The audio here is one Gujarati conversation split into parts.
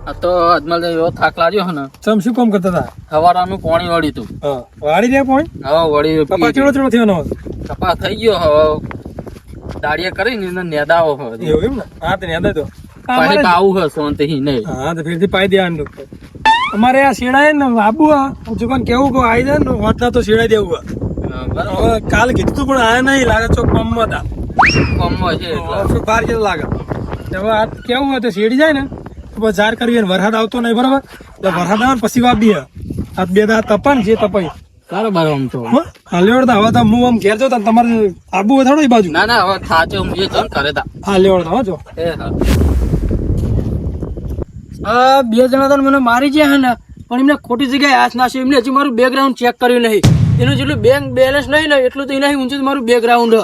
આ તો અજમલ એવો થાક લાગ્યો હે ને. તમે શું કામ કરતા હતા? સવારનું પાણી વળ્યું તું. હા, વાળી દે પોઈન્ટ. હવે વળી કપા ચેડો ચેડો થયો નો? કપા થઈ ગયો હવે. દાડિયા કરીને એને નેદાવો હવે. એવું એમ ને? હા તો નેદા તો. પાણી પાવું હે શાંતિથી નહીં. હા તો ફેરથી પાઈ દેવાનું. અમારે આ શેડાય ને આબુ હું જોકાન કેવું કહું આવી જાય ને હોટલા તો શેડાઈ દેવું. બરાબર. હવે કાલ કીધું તું પણ આયા નહીં લાગે ચોક પમમાં હતા. કોમમાં છે એટલે. બહાર કેવું લાગે હવે આ કેવું હોય તો શેડી જાય ને તો પછી ઝાર કરવી વરસાદ આવતો નહીં બરાબર એટલે વરસાદ આવે ને પછી વાપી આ બે દા તપન જે તપાઈ બરાબર. આમ તો હા લેવડતા હવે તો હું આમ ઘેર જાઉં તો તમારે આબુ વધારો એ બાજુ ના ના હવે થાચે હું જે જન કરે તા. હા લેવડતા હો જો એ હા. બે જણા તો મને મારી ગયા હે ને પણ એમને ખોટી જગ્યાએ હાથ નાખ્યો. એમને હજી મારું બેકગ્રાઉન્ડ ચેક કર્યું નહીં. એનું જેટલું બેંક બેલેન્સ નહીં ને એટલું તો એના ઊંચું મારું બેકગ્રાઉન્ડ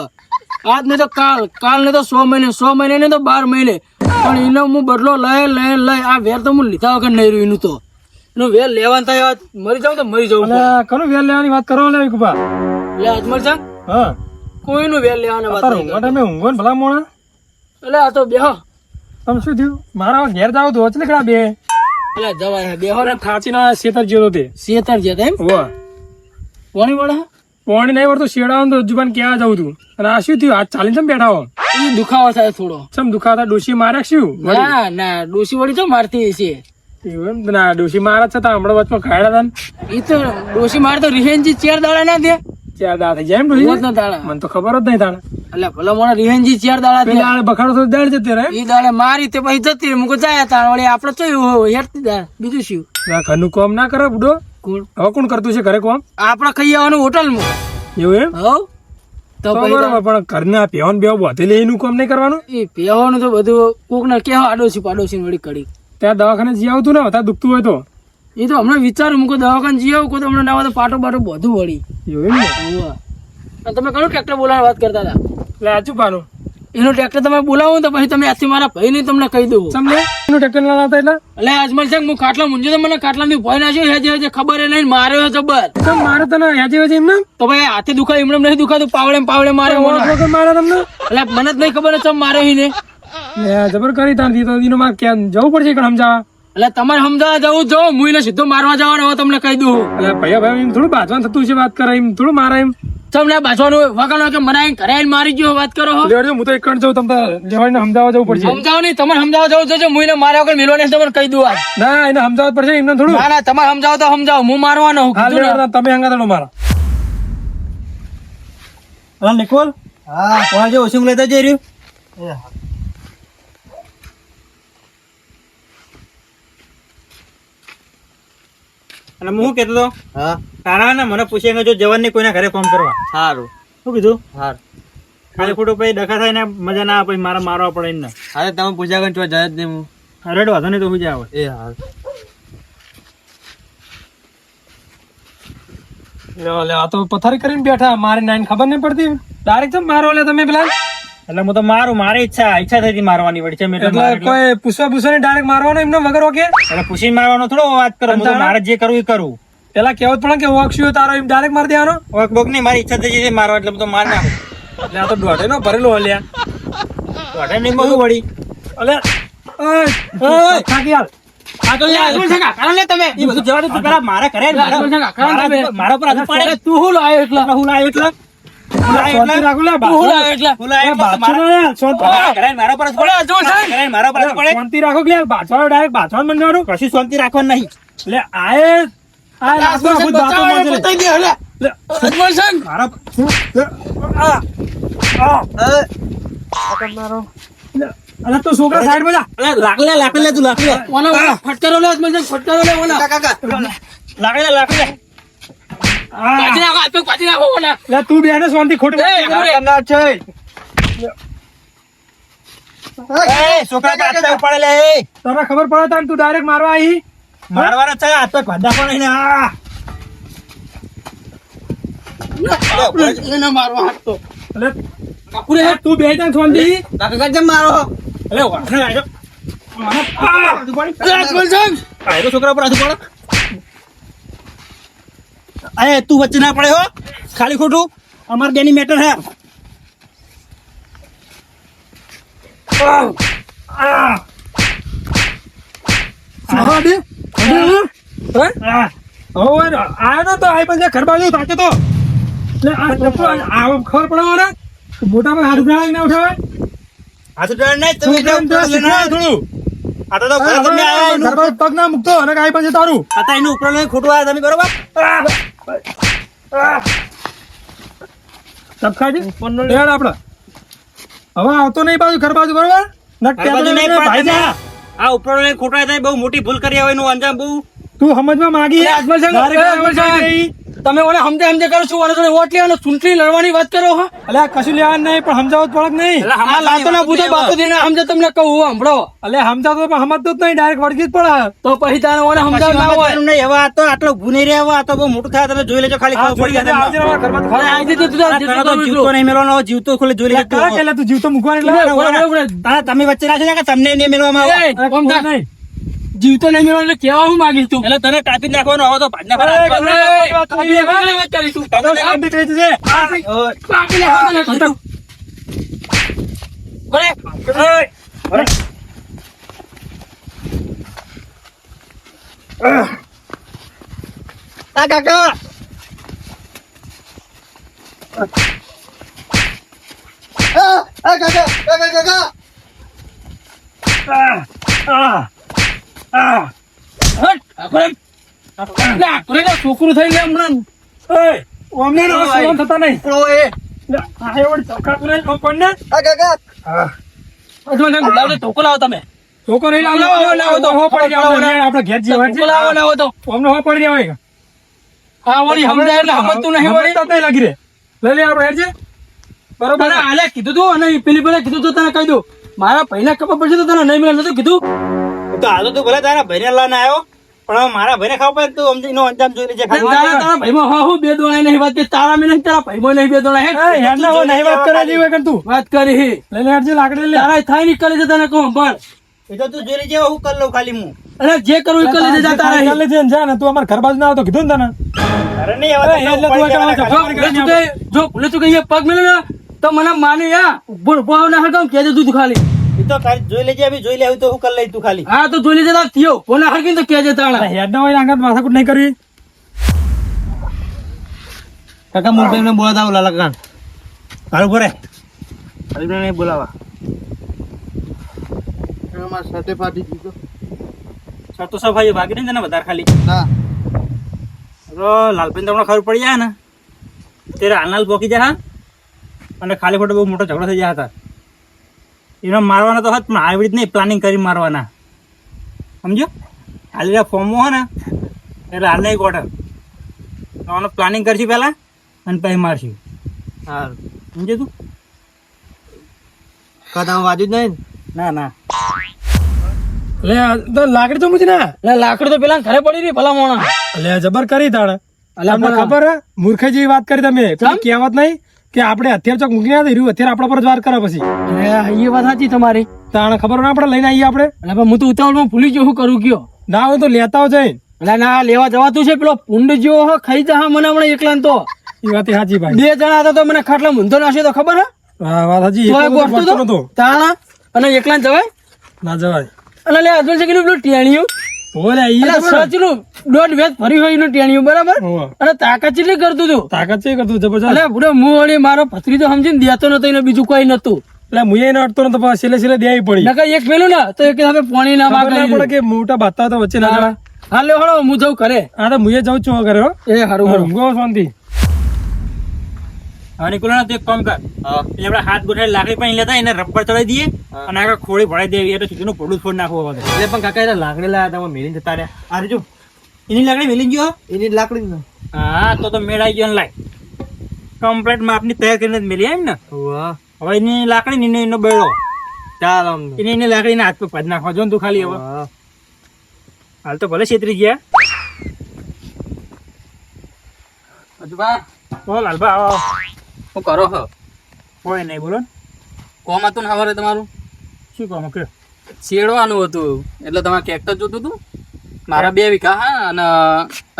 આજ ને તો કાલ ને તો 100 મહિને 100 મહિને ને તો 12 મહિને પણ એનો હું બદલો લઈ આ વેર તો હું લીધા વગર નહીં રહ્યું. એનું તો એનું વેર લેવાનું થાય મરી જાઉં તો મરી જાઉં. કનો વેર લેવાની વાત કરો લે કુબા એટલે અજમલ સાહેબ હા કોઈનું વેર લેવાની વાત નહીં ઊંઘવા તમે ઊંઘો ને ભલા મોણા એટલે આ તો બેહો. તમે શું થયું મારા ઘેર જાવ તો વચલે કડા બે એટલે જવાય બેહો ને થાચી ના શેતર જેલો તે શેતર છે એમ વાહ કોની વડે પાણી નહીં વળતો શેડાવાનું તો જુબાન ક્યાં જવું તું અને આ શું થયું આજ ચાલીને તમે બેઠા હો એ દુખાવો થાય થોડો. ચમ દુખાતા ડોશી મારે શું ના ના ડોસી વળી તો મારતી છે. એવું એમ ના ડોશી મારા છતાં હમણાં વચમાં ખાયડા હતા ને એ તો ડોસી મારે તો રિહેનજી 4 દાડા ના દે. ચાર દાડા થઈ જાય એમ ડોશી? રોજ ના દાડા. મને તો ખબર જ નહીં તાણે એટલે ભલા મને રિહેનજી 4 દાડા દે. પેલા બખાડો તો દાડ જતી રહે એ દાડે મારી તે પછી જતી રહી. મુકો જાય તાણ વળી આપણે તો એવું હોય હેરતી દાડ બીજું શું. ઘરનું કામ ના કરે બુડો કોણ હવે કોણ કરતું છે ઘરે કામ આપણે ખાઈ આવવાનું હોટલમાં. એવું એમ હવ તો તો બરાબર પણ ઘરના પેવન બેવ બોધેલે એનું કામ નહીં કરવાનું એ પેવાનું તો બધું કોક ને કેવો આડોશી પાડોશી વળી કડી. ત્યાં દવાખાને જી આવતું ને ત્યાં દુખતું હોય તો એ તો હમણાં વિચારું મુકો દવાખાને જઈ આવું કોઈ તો હમણાં ના હોય તો પાટો બાટો બધું વળી. એવું એમ ને હોવે. અને તમે કયું ટ્રેક્ટર બોલાવવાની વાત કરતા હતા? એટલે આજુ પાનું એનું ટ્રેક્ટર તમે બોલાવો ને તો પછી તમે આજથી મારા ભાઈ ને તમને કહી દઉં. સમજે એનું ટ્રેક્ટર ના લાવતા એટલે એટલે અજમલ સાહેબ હું ખાટલા મુંજે તો મને ખાટલા ની ભય નાખ્યો હેજે ખબર એ નહીં માર્યો જબર. કેમ મારે તને યાજી વેજી એમ તો ભાઈ હાથે દુખાય એમને નહીં દુખાતું પાવડે મારે વગર મારે તમને એટલે મને જ નહીં ખબર ચમ મારે ને. જબર કરી તારથી તો એનો મારે ક્યાં જવું પડશે કે સમજાવવા એટલે તમારે સમજાવવા જવું જો હું એને સીધો મારવા જવાનો હવે તમને કહી દઉં. એટલે ભાઈ એમ થોડું બાજવાનું થતું છે વાત કરે એમ થોડું મારે એમ તમને બાજવાનું વગર કે મને આઈને ઘરે આઈને મારી ગયો વાત કરો. લેવડજો હું તો એક કણ જાઉં તમને લેવાડીને સમજાવવા જવું પડશે સમજાવો નહીં તમારે સમજાવવા જવું જોજો હું એને માર્યા વગર મેળવા નહીં તમને કહી દઉં આજ. ના એને સમજાવવા જ પડશે એમને થોડું ના ના તમારે સમજાવો તો સમજાવો હું મારવાનો હું હા કીધું ને. લેવડતા તમે હંગા તડો મારા હા નિકોલ હા કોણ જે ઓછું લેતા જઈ રહ્યું અને હું કેતો તો હા તારા ને મને પૂછે જો જવાન ની કોઈના ઘરે ફોન કરવા સારું શું કીધું હાર ખાલી ખોટું પછી ડખા થાય ને મજા ના આવે પછી મારા મારવા પડે ને અરે તમે પૂછ્યા કર જાય જ નહીં હું રેડ વાંધો નહીં તો મજા આવે એ હાર લે આ તો પથારી કરીને બેઠા મારી નાઈન ખબર નહીં પડતી ડાયરેક્ટ જેમ મારો લે તમે પેલા એટલે હું તો મારું મારી ઈચ્છા થઈ હતી મારવાની વળી છે મેં એટલે એટલે કોઈ પૂછવા પૂછવાની ડાયરેક્ટ મારવાનો એમને વગર ઓકે પૂછીને મારવાનો થોડો વાત કરો હું તો મારે જે કરવું એ કરું પેલા કેવું પડે કે ઓક્ષું તારો એમ ડાયરેક્ટ મારી દેવાનો ઓક બોક નહીં મારી ઈચ્છા થઈ જશે મારવા એટલે હું તો માર નાખું એટલે આ તો દોઢે નો ભરેલો હલ્યા વાટે નહીં બહુ વળી અલે ઓય ખાકી હાલ આ તો અજમલ સાહેબ કાકા લે તમે એ બધું જવા દે તું પેલા મારા ઘરે અજમલ સાહેબ કાકા તમે મારા પર હાથ પાડે તું હું લાયો એટલા હું લાવ્યો એટલે શાંતિ રાખો લે તું હું લાયો એટલા હું લાવ્યો એટલે બાચો યાર શાંતિ ઘરે મારા પર હાથ પડે અજમલ સાહેબ ઘરે મારા પર હાથ પડે શાંતિ રાખો કે યાર બાચવાનો ડાયરેક્ટ બાચવાનું બનવાનું કશું શાંતિ રાખવાનું નહીં એટલે આએ આ લાસ્ટ અજમલ માં સાહેબ ભૂત બચાવો દાંતો એને લે અજમલ સાહેબ મારા અરે તો છોકરા સાઈડ માં જા લાકડી લે તું લાકડી લે ઓનો ફટકારો લે અજમલ સાહેબ ફટકારો લે ઓનો લાકડી લે પાછી નાખો આ તો પાછી નાખો ઓના લે તું બેને શાંતિ ખોટી છોકરા હાથ પગ ઉપાડે લે તને ખબર પડે તાન તું ડાયરેક્ટ મારવા આવી મારવાનો છે હાથ પગ ભાડા પણ નહીં એને મારવા હાથ તો એટલે કાકુરે તું બે તાન શાંતિ કાકા કેમ મારો અલે વાસણ આવ્યો અજમલ સાહેબ આયરો છોકરા પર હાથ પડે અરે તું વચ્ચે ના પડે હો ખાલી ખોટું અમાર બેની મેટર હે હા દે આયો ને તો આઈ પછી ઘર બાજુ તાકે તો લે આ ચપ્પુ આવ ખબર પડે ને મોટા પર હાથ ઉઠાવી ના ઉઠાવે હાથ ઉઠાવે નહીં તમે થોડું આ તો ઘર તમે આયા એનું ઘર બાજુ પગ ના મૂકતો અને આઈ પછી તારું આ એનું ઉપર લઈને ખોટું આયા તમે બરોબર તબખાજી લેડ આપડે હવે આવતો નહીં બાજુ ઘર બાજુ બરોબર ને ઘર બાજુ નહીં ભાઈ પણ જા આ ઉપર લઈને ખોટું આયા બહુ મોટી ભૂલ કરી હવે એનું અંજામ બહુ તું સમજવા માંગી અજમલ સાહેબ, તારે અજમલ સાહેબ, નહીં. તમે ઓને સમજે કરો છો અને તમે વોટ લેવાનો ચૂંટણી લડવાની વાત કરો હો અલ્યા કશું લેવાનું નહીં પણ સમજાવત પડે કે નહીં એટલે આ લાતોના ભૂતો બાપુ દેને સમજે તમને કહું હું સાંભળો અલ્યા સમજાવતો પણ સમજતો જ નહીં ડાયરેક્ટ વળગી જ પડે તો પછી તારે ઓને સમજાવ ના હોય નહીં હવે આ તો આટલો ભૂની રે હવે આ તો બહુ મોટું થાય તમે જોઈ લેજો ખાલી ખબર પડી જાય આવજે ને અમારા ઘરમાં તો હવે ખબર આજે તો તું તારે તને તો જેટલું જીવતો કરવું નહીં મેળવાનો જીવતો ખોલે જોઈ લેજો કરા કે તું જીવતો મૂકવાની એટલે ઉભરે, ઉભરે, ઉભરે. તમે વચ્ચે ના છે કે તમને નહીં મેળવામાં આવે એ, કોમ થા. નહીં જીવતો નહીં મેળવો એટલે કેવા હું માગીશ તું એટલે તને કાપી નાખવાનો હવે તો ભાજના પર અરે, હાથ અરે, પાડો. આપણે એમાં વાત કરીશું તમે કામ બી કરી દીધે. પાકીને હાથને ખોટું. બરે. આ કાકા હટ. આપણે લે, આપણે લે, છોકરું થઈ ગયા હમણાં ઓય, અમને ના સહન થતા નહીં. લે, આ એવડી ચૌકાતું નહીં, આમ કોણ ને? હા. અજમલ સાહેબ, લાવો તો ટોકો લાવો તમે છોકરો નહીં લાવો, લાવો, લાવો તો. હો પડી જાય, આપણે ઘેર જીવવાનું છે. ટોકો લાવો લાવો તો અમને હો પડી જાય. હા વળી સમજાય એટલે સમજતું નહીં વળી સમજતા જ નહીં લાગી રે. લઈ લે આપણે હેડ છે. બરોબર તને આલે કીધું તું અને પેલી પેલા કીધું તો તને કહી દઉં મારા પહેલા ખબર પડશે તો તને નહીં મળે નતું કીધું તો આજે તું ભલે તારા ભાઈને લાવને આવ્યો પણ હવે મારા ભાઈને ખબર પડે તું સમજી નો અંજામ જોઈ લેજે ખાલી. તારા ભાઈમાં હા હું બે દોણા નહીં વાત કરી તારા મેં નહીં તારા ભાઈમાં નહીં બે દોણા એ, હેડ ના, હો, નહીં વાત કરે જેવી હોય કે તું. વાત કરી હે લઈ લે હેડ છે, લાકડી લે. તારા થાય નહીં કરે છે તને કહું પણ એ તો તું જોઈ લેજે હું કરી લઉં ખાલી હું અને જે કરવું એ કરી લેજે જા તારા ચાલ લેજે ને જા ને, તું અમારા ઘર બાજુ ના આવ તો કીધું ને તને. અરે નહીં હવે એ, એટલે તું આ જો ભૂલે તું કઈ પગ મેલે ને તો મને માની યા ઉભો ના હરગાવ કેજે તું ખાલી એ તો ખાલી જોઈ લેજે હવે જોઈ લે તો હું કરી લઈ તું ખાલી હા તો જોઈ લેજે તાર થયો કોના હરગી તો કેજે તાણા હેડ ના હોય આગળ માથાકૂટ નહીં કરવી. કાકા મુંબઈ ને બોલાતા આવું લાલા કાન તારું ભરે હરીને બોલાવા સર તો સફાઈ ભાગી નહીં ને વધારે ખાલી લાલપેન તમને ખબર પડી જાય ને ત્યારે હાલ પોકી જાય હા અને ખાલી ખોટો બહુ મોટો ઝઘડો થઈ ગયા હતા એને મારવાના તો હોત પણ આવી રીત નહીં પ્લાનિંગ કરી મારવાના સમજો ખાલી ફોર્મો હોય ને એટલે હાલ નહીં કોટર તો પ્લાનિંગ કરશું પહેલા અને પછી મારશું હા સમજે તું કદમ વાજુ જ નહીં ના ના લે તો લાકડી તો મૂકી ના. એટલે લાકડી તો પેલા ઘરે પડી રહી ભલા મોણા લે જબર કરી તાણે. અલ્યા તમને પણ- ખબર હે મૂર્ખાઈ જેવી વાત કરી તમે. પેલી કહેવત નહીં કે આપણે હથિયાર ચોક મૂકી ના દઈએ, અત્યારે આપણા પર જ વાર કરે પછી. અરે એ વાત સાચી તમારી તાણે ખબર ના પડે લઈને આવીએ આપણે. એટલે પણ હું તો ઉતાવળમાં ભૂલી ગયો શું કરું કયો ના હોય તો લેતા હોય જઈને. એટલે ના લેવા જવાતું છે પેલો પુંડ જેવો હો ખાઈ જા મને હમણાં એકલા તો એ વાત સાચી ભાઈ. બે જણા હતા તો મને ખાટલા મૂંધો નાખ્યો તો ખબર હે હા વાત સાચી. તોય એટલો બધો ગોઠતો પડતો નતો. તાણા અને એકલા જવાય ના જવાય. અને લે અજમલ છે કે પેલું ટેણિયું ઓલે ઈ એટલે તો બરાબર. સચનું દોઢ વેત ભરી હોય એનું ટેણિયું બરાબર હોવે. અને તાકાત ચેટલી કરતું હતું તાકાત છે કરતું જબરજસ્ત. એટલે બુડો મું વળી મારો ભત્રીજો સમજીને દેતો નતો એને બીજું કોઈ નતું એટલે મુએ એને અડતો નતો પણ છેલ્લે છેલ્લે દેવી પડી. નકર એક પેલું ને તો એક આપણે પાણી ના ખબર ના પડે માગા કે મોટા બાતા તો વચ્ચે ના જવાય. હા લે હળો હું જઉં કરે હા તો મુએ જાઉં છું ઘરે હો. એ હારું હારું ઊંઘો શાંતિ. હવે નીકળો ને તો એક કામ કર એટલે આપણે હાથ ગોઠાઈ લાકડી પણ લેતા એને રબર ચડાવી દઈએ અને આગળ ખોળી ભરાઈ દેવી એટલે ચૂંટણીનું પોડું ફોડ નાખવું હવે એટલે પણ કાકા એટલે લાકડી લાયા તમે મેલીને જતા રહ્યા આ જો એની લાકડી મેલી ગયો એની લાકડી હા તો મેળ આવી ગયો ને લાય કમ્પ્લીટ માપની તૈયાર કરીને જ મેલી એમ ને હવે એની લાકડી ને એનો બેડો ચાલ એની લાકડીને હાથ પર પાડી નાખવા જો ને તું ખાલી હવે હાલ તો ભલે છેતરી ગયા બોલ હાલબા આવો શું કરો છો? કોઈ નહીં બોલો ને. કોમ હતું ને સવારે તમારું શું કામ કે છેડવાનું હતું એટલે તમારે ટ્રેક્ટર જોતું હતું મારા 2 વીઘા હા અને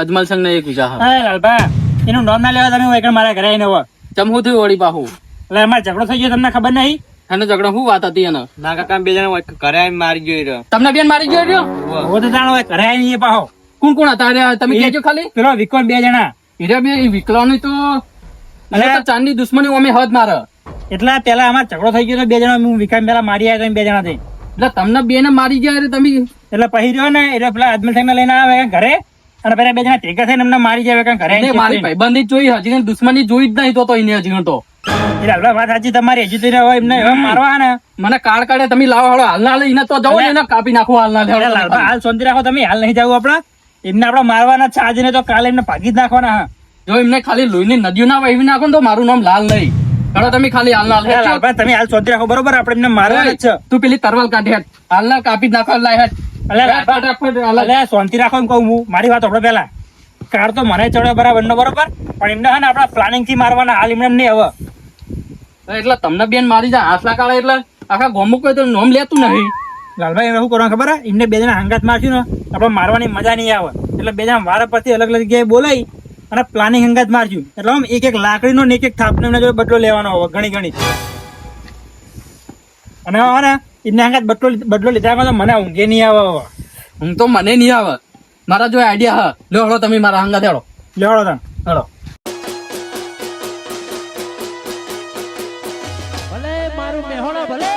અજમલ સંઘ ને 1 વીઘા હા. હા લાલબા એનું નામ ના લેવા તમે એકણ મારા ઘરે આવીને હવે ચમ હું થયું વળી પાછું એટલે અમારે ઝઘડો થઈ ગયો તમને ખબર નહીં અને ઝઘડો શું વાત હતી એને ના કાકા બે જણા ઘરે આવીને મારી ગયો રહ્યો. તમને બેન મારી ગયો રહ્યો હવે તો જાણો ઘરે આવીને પાહો કોણ કોણ હતા અરે તમે કહેજો ખાલી પેલો વિકોન 2 જણા હીરા બે વિકલાની તો ચાંદની દુશ્મની અમે હદ મારે એટલા પેલા અમાર ઝઘડો થઈ ગયો તો 2 જણા હું વિકામ પેલા મારી આવ્યા 2 જણા થઈ એટલે તમને બે ને મારી ગયા અરે તમે એટલે પછી રહ્યો ને એટલે પેલા અજમલ સાહેબ લઈને આવે ઘરે અને પેલા 2 જણા ભેગા થઈને એમને મારી જાય ઘરે એટલે મારી ભાઈબંધી જ જોઈ હજી દુશ્મની જોઈ જ નહીં તો એને હજી તો એટલે હવે વાત સાચી તમારી હજી તો હોય એમને હવે મારવા ને મને કાળ કાઢે તમે લાવો હળો હાલ ના લઈને તો જાઓ ને એને કાપી નાખો હાલ ના એટલે લાલભા હાલ શાંતિ રાખો તમે હાલ નહીં જાવ આપડે એમને આપડે મારવાના છે આજે ને તો કાલે એમને ભાગી જ નાખવાના હા જો એમને ખાલી લોહીની નદીઓ ના વહેવી નાખો ને તો મારું નામ લાલ નહીં હળો તમે ખાલી હાલ ના એટલે લાલભા તમે હાલ શાંતિ રાખો બરોબર આપડે એમને મારવાના જ છે તું પેલી તરવાલ કાઢી હેઠ હાલ ના કાપી જ નાખો લાય હેઠ એટલે શાંતિ રાખો એમ કહું હું મારી વાત આપણે પેલા કાર તો મને ચડે બરાબર નો બરોબર પણ એમને હે ને આપડા પ્લાનિંગ થી મારવાના હાલ એમને નહીં હવે એટલે તમને બેન મારી જાય હાથ ના કાઢે એટલે આખા ગોમુક કોઈ તો નોમ લેતું નહીં લાલભાઈ એમને શું કરવાનું ખબર હે? એમને 2 જણા હંગાત મારશું ને આપણે મારવાની મજા નહીં આવે એટલે 2 જણા વારા પરથી અલગ અલગ જગ્યાએ બોલાવી અને પ્લાનિંગ હંગાત મારશું એટલે આમ એક લાકડીનો ને એક થાપનો એમને જોડે બદલો લેવાનો હોય ઘણી અને હવે ને એમને હંગાત બદલો લીધા તો મને ઊંઘે નહીં આવે હવે હું તો મને નહીં આવે મારા જો આઈડિયા હા લો હળો તમે મારા હંગા દેડો લેવાડો તને હળો ભલે મારું મેહોણા ભલે